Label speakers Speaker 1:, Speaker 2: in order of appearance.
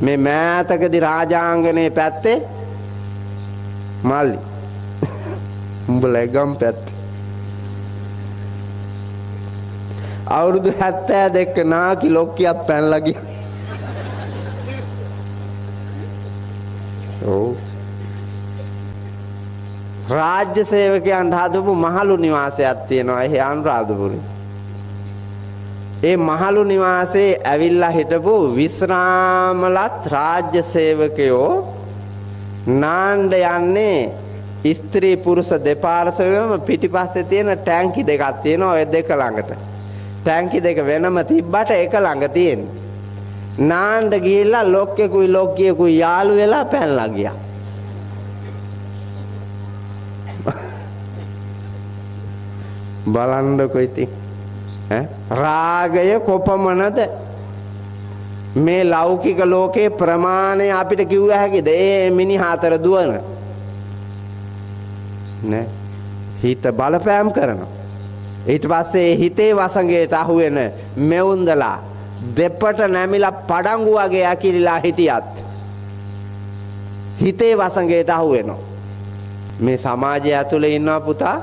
Speaker 1: මේ මෑතකදී රාජාංගනේ පැත්තේ මල්ලි උඹලා ගම් පැත්තේ අවුරුදු 72 නාකි ලොක්කියක් පැනලා ගියා. ඔව් රාජ්‍ය සේවකයන්ට හදපු මහලු නිවාසයක් තියෙනවා එහි අනුරාධපුරේ. ඒ මහලු නිවාසේ ඇවිල්ලා හිටපු විශ්‍රාමලත් රාජ්‍ය සේවකයෝ නාන්න යන්නේ ස්ත්‍රී පුරුෂ දෙපාර්ශ්වයම පිටිපස්සේ තියෙන ටැංකි දෙකක් තියෙනවා ඔය දෙක ළඟට. ටැංකි දෙක වෙනම තිබ්බට එක ළඟ තියෙන්නේ. නාන්න ගිහිල්ලා ලොක්කෙකුයි ලොක්කියෙකුයි යාළු වෙලා පැනලා ගියා. බලන්නකො ඉතින් රාගය කොපමණද මේ ලෞකික ලෝකේ ප්‍රමාණය අපිට කිව්ව හැකිද? ඒ මිනිහා අතර දුවන නේ හිත බලපෑම් කරනවා. ඊට පස්සේ හිතේ වසඟයට අහු වෙන මෙවුන්දලා දෙපට නැමිලා පඩංගු වගේ ඇකිලිලා හිටියත් හිතේ වසඟයට අහු වෙනවා. මේ සමාජය ඇතුලේ ඉන්නවා පුතා